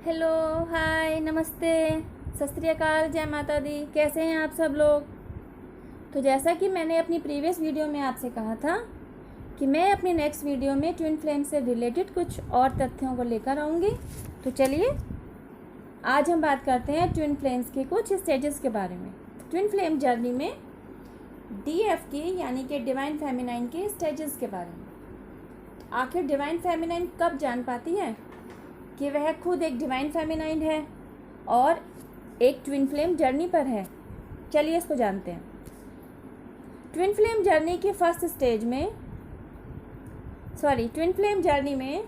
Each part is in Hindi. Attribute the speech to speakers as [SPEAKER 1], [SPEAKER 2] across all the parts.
[SPEAKER 1] हेलो, हाय, नमस्ते, सत श्री अकाल, जय माता दी। कैसे हैं आप सब लोग। तो जैसा कि मैंने अपनी प्रीवियस वीडियो में आपसे कहा था कि मैं अपनी नेक्स्ट वीडियो में ट्विन फ्लेम से रिलेटेड कुछ और तथ्यों को लेकर आऊँगी। तो चलिए आज हम बात करते हैं ट्विन फ्लेम्स के कुछ स्टेजेस के बारे में। ट्विन फ्लेम जर्नी में DF के यानी कि डिवाइन फेमिनाइन के स्टेजेस के बारे में। आखिर डिवाइन फेमिनाइन कब जान पाती है कि वह खुद एक डिवाइन फेमिनाइन है और एक ट्विन फ्लेम जर्नी पर है। चलिए इसको जानते हैं। ट्विन फ्लेम जर्नी के फर्स्ट स्टेज में ट्विन फ्लेम जर्नी में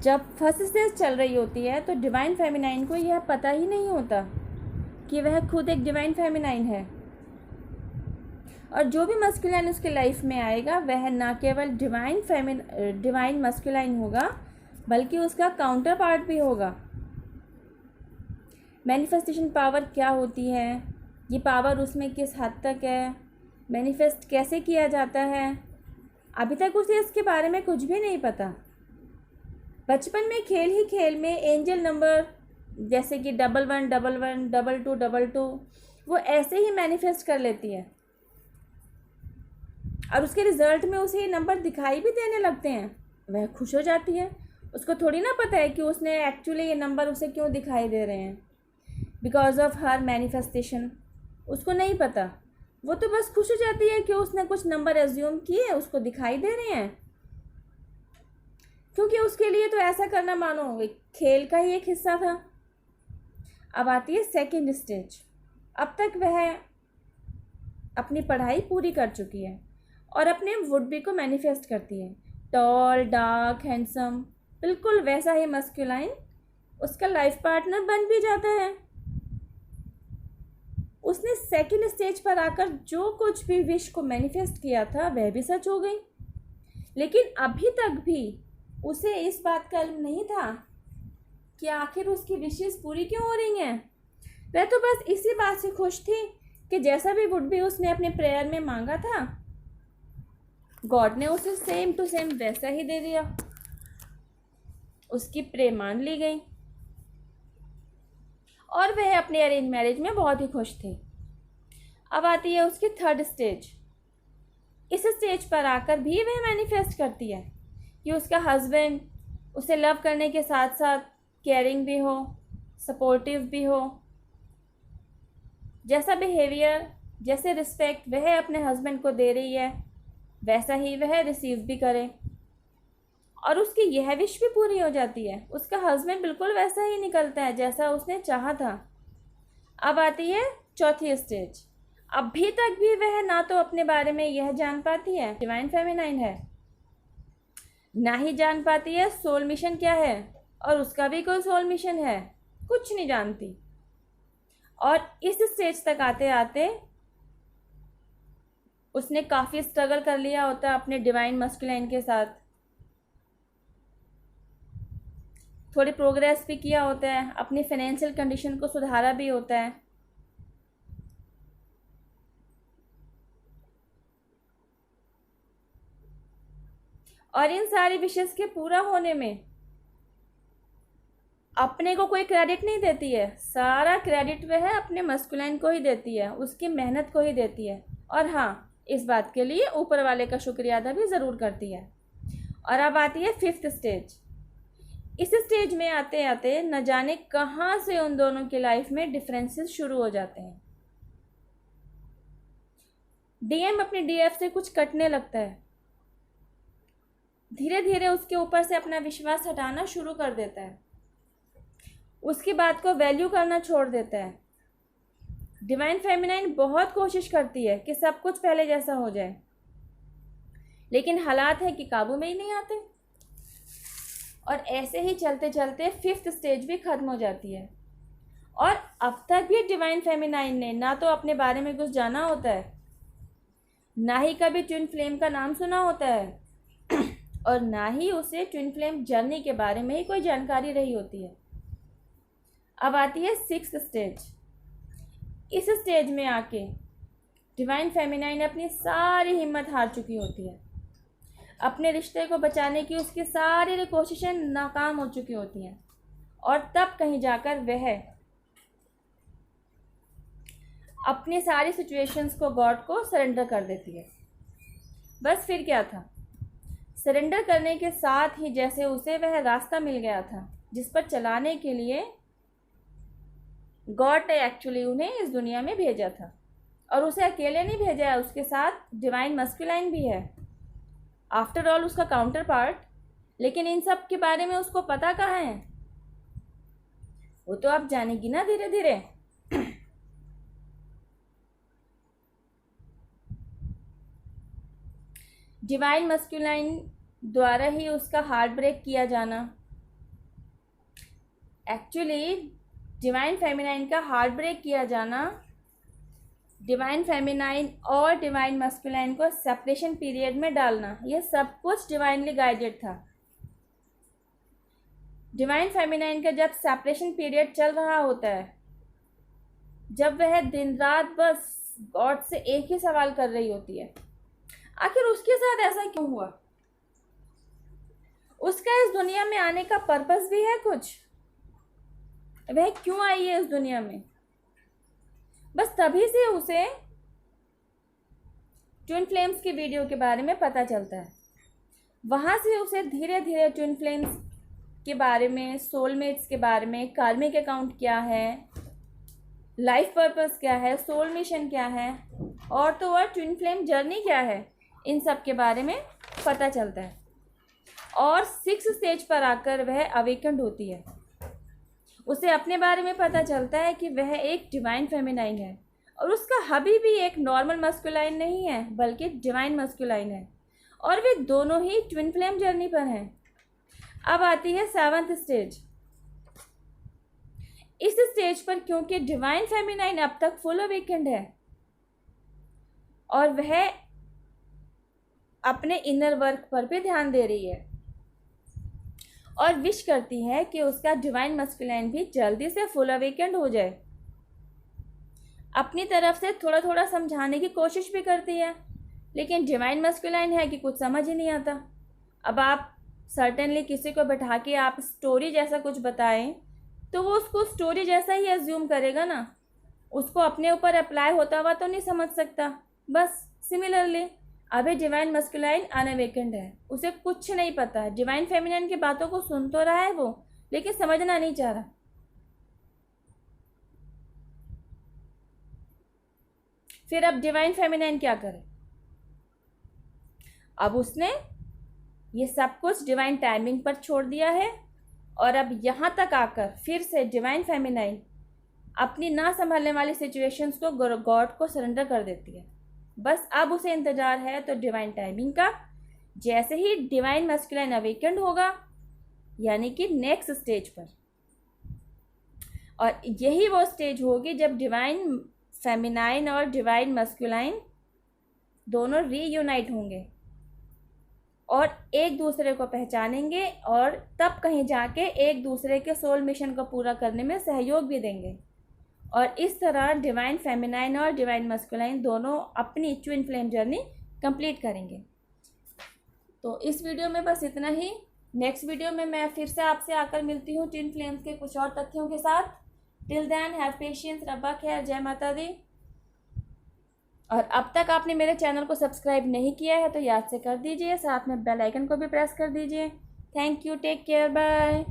[SPEAKER 1] जब फर्स्ट स्टेज चल रही होती है तो डिवाइन फेमिनाइन को यह पता ही नहीं होता कि वह खुद एक डिवाइन फेमिनाइन है, और जो भी मस्कुलाइन उसके लाइफ में आएगा वह ना केवल डिवाइन मस्कुलाइन होगा बल्कि उसका काउंटर पार्ट भी होगा। मैनिफेस्टेशन पावर क्या होती है, ये पावर उसमें किस हद तक है, मैनिफेस्ट कैसे किया जाता है, अभी तक उसे इसके बारे में कुछ भी नहीं पता। बचपन में खेल ही खेल में एंजल नंबर जैसे कि 11 11 22 22 वो ऐसे ही मैनिफेस्ट कर लेती है और उसके रिज़ल्ट में उसे ये नंबर दिखाई भी देने लगते हैं। वह खुश हो जाती है। उसको थोड़ी ना पता है कि उसने एक्चुअली ये नंबर उसे क्यों दिखाई दे रहे हैं, बिकॉज ऑफ हर मैनिफेस्टेशन। उसको नहीं पता, वो तो बस खुश हो जाती है कि उसने कुछ नंबर एज्यूम किए, उसको दिखाई दे रहे हैं, क्योंकि उसके लिए तो ऐसा करना मानो एक खेल का ही एक हिस्सा था। अब आती है सेकेंड स्टेज। अब तक वह अपनी पढ़ाई पूरी कर चुकी है और अपने वुड बी को मैनिफेस्ट करती है। टॉल, डार्क, हैंडसम, बिल्कुल वैसा ही मस्कुलाइन उसका लाइफ पार्टनर बन भी जाता है। उसने सेकंड स्टेज पर आकर जो कुछ भी विश को मैनिफेस्ट किया था वह भी सच हो गई, लेकिन अभी तक भी उसे इस बात का इल्म नहीं था कि आखिर उसकी विशेस पूरी क्यों हो रही हैं। वह तो बस इसी बात से खुश थी कि जैसा भी वुड बी उसने अपने प्रेयर में मांगा था, गॉड ने उसे सेम टू सेम वैसा ही दे दिया। उसकी प्रे मान ली गई और वह अपने अरेंज मैरिज में बहुत ही खुश थी। अब आती है उसकी थर्ड स्टेज। इस स्टेज पर आकर भी वह मैनिफेस्ट करती है कि उसका हस्बैंड उसे लव करने के साथ साथ केयरिंग भी हो, सपोर्टिव भी हो। जैसा बिहेवियर, जैसे रिस्पेक्ट वह अपने हस्बैंड को दे रही है वैसा ही वह रिसीव भी करे, और उसकी यह विश भी पूरी हो जाती है। उसका हस्बैंड बिल्कुल वैसा ही निकलता है जैसा उसने चाहा था। अब आती है चौथी स्टेज। अभी तक भी वह ना तो अपने बारे में यह जान पाती है डिवाइन फेमिनाइन है, ना ही जान पाती है सोल मिशन क्या है, और उसका भी कोई सोल मिशन है, कुछ नहीं जानती। और इस स्टेज तक आते आते उसने काफ़ी स्ट्रगल कर लिया होता है अपने डिवाइन मस्कुलाइन के साथ, थोड़ी प्रोग्रेस भी किया होता है, अपनी फाइनेंशियल कंडीशन को सुधारा भी होता है। और इन सारी विशेष के पूरा होने में अपने को कोई क्रेडिट नहीं देती है, सारा क्रेडिट वह अपने मस्कुलाइन को ही देती है, उसकी मेहनत को ही देती है। और हाँ, इस बात के लिए ऊपर वाले का शुक्रिया अदा भी ज़रूर करती है। और अब आती है फिफ्थ स्टेज। इस स्टेज में आते आते न जाने कहाँ से उन दोनों की लाइफ में डिफरेंसेस शुरू हो जाते हैं। DM अपनी DF से कुछ कटने लगता है, धीरे धीरे उसके ऊपर से अपना विश्वास हटाना शुरू कर देता है, उसकी बात को वैल्यू करना छोड़ देता है। डिवाइन फेमिनाइन बहुत कोशिश करती है कि सब कुछ पहले जैसा हो जाए, लेकिन हालात है कि काबू में ही नहीं आते, और ऐसे ही चलते चलते फिफ्थ स्टेज भी ख़त्म हो जाती है। और अब तक भी डिवाइन फेमिनाइन ने ना तो अपने बारे में कुछ जाना होता है, ना ही कभी ट्विन फ्लेम का नाम सुना होता है और ना ही उसे ट्विन फ्लेम जर्नी के बारे में ही कोई जानकारी रही होती है। अब आती है सिक्स्थ स्टेज। इस स्टेज में आके डिवाइन फेमिनाइन अपनी सारी हिम्मत हार चुकी होती है, अपने रिश्ते को बचाने की उसकी सारी कोशिशें नाकाम हो चुकी होती हैं, और तब कहीं जाकर वह अपनी सारी सिचुएशंस को गॉड को सरेंडर कर देती है। बस फिर क्या था, सरेंडर करने के साथ ही जैसे उसे वह रास्ता मिल गया था जिस पर चलाने के लिए गॉड ने एक्चुअली उन्हें इस दुनिया में भेजा था। और उसे अकेले नहीं भेजा है, उसके साथ डिवाइन मस्कुलाइन भी है, आफ्टर ऑल उसका काउंटर पार्ट। लेकिन इन सब के बारे में उसको पता कहाँ है, वो तो आप जानेगी ना धीरे धीरे। डिवाइन मस्कुलाइन द्वारा ही उसका हार्ट ब्रेक किया जाना, एक्चुअली डिवाइन फेमिनाइन का हार्ट ब्रेक किया जाना, डिवाइन फेमिनाइन और डिवाइन मस्कुलाइन को सेपरेशन पीरियड में डालना, ये सब कुछ डिवाइनली गाइडेड था। डिवाइन फेमिनाइन का जब सेपरेशन पीरियड चल रहा होता है, जब वह दिन रात बस गॉड से एक ही सवाल कर रही होती है, आखिर उसके साथ ऐसा क्यों हुआ, उसका इस दुनिया में आने का पर्पस भी है कुछ, वह क्यों आई है इस दुनिया में। बस तभी से उसे ट्विन फ्लेम्स की वीडियो के बारे में पता चलता है। वहाँ से उसे धीरे धीरे ट्विन फ्लेम्स के बारे में, सोलमेट्स के बारे में, कार्मिक अकाउंट क्या है, लाइफ पर्पस क्या है, सोल मिशन क्या है, और तो और ट्विन फ्लेम जर्नी क्या है, इन सब के बारे में पता चलता है। और 6 स्टेज पर आकर वह अवेकेंड होती है। उसे अपने बारे में पता चलता है कि वह एक डिवाइन फेमिनाइन है और उसका हबी भी एक नॉर्मल मस्कुलाइन नहीं है बल्कि डिवाइन मस्कुलाइन है, और वे दोनों ही ट्विन फ्लेम जर्नी पर हैं। अब आती है 7th स्टेज। इस स्टेज पर क्योंकि डिवाइन फेमिनाइन अब तक फुल अवेकेंड है और वह अपने इनर वर्क पर भी ध्यान दे रही है और विश करती है कि उसका डिवाइन मस्कुलाइन भी जल्दी से फुल अवेकेंड हो जाए। अपनी तरफ से थोड़ा थोड़ा समझाने की कोशिश भी करती है, लेकिन डिवाइन मस्कुलाइन है कि कुछ समझ ही नहीं आता। अब आप सर्टेनली किसी को बैठा के आप स्टोरी जैसा कुछ बताएं तो वो उसको स्टोरी जैसा ही एज्यूम करेगा ना, उसको अपने ऊपर अप्लाई होता हुआ तो नहीं समझ सकता। बस सिमिलरली अभी डिवाइन मस्कुलाइन अनअवेकेंड है, उसे कुछ नहीं पता है। डिवाइन फेमिनाइन की बातों को सुन तो रहा है वो, लेकिन समझना नहीं चाह रहा। फिर अब डिवाइन फेमिनाइन क्या करे, अब उसने ये सब कुछ डिवाइन टाइमिंग पर छोड़ दिया है और अब यहाँ तक आकर फिर से डिवाइन फेमिनाइन अपनी ना संभालने वाली सिचुएशंस को गॉड को सरेंडर कर देती है। बस अब उसे इंतज़ार है तो डिवाइन टाइमिंग का, जैसे ही डिवाइन मस्कुलाइन अवेकेंड होगा यानी कि नेक्स्ट स्टेज पर, और यही वो स्टेज होगी जब डिवाइन फेमिनाइन और डिवाइन मस्कुलाइन दोनों रीयूनाइट होंगे और एक दूसरे को पहचानेंगे और तब कहीं जाके एक दूसरे के सोल मिशन को पूरा करने में सहयोग भी देंगे। और इस तरह डिवाइन फेमिनाइन और डिवाइन मस्कुलाइन दोनों अपनी ट्विन फ्लेम जर्नी कंप्लीट करेंगे। तो इस वीडियो में बस इतना ही। नेक्स्ट वीडियो में मैं फिर से आपसे आकर मिलती हूँ ट्विन फ्लेम्स के कुछ और तथ्यों के साथ। टिल देन हैव पेशेंस, रब्बा खैर, जय माता दी। और अब तक आपने मेरे चैनल को सब्सक्राइब नहीं किया है तो याद से कर दीजिए, साथ में बेल आइकन को भी प्रेस कर दीजिए। Thank you, take care, bye.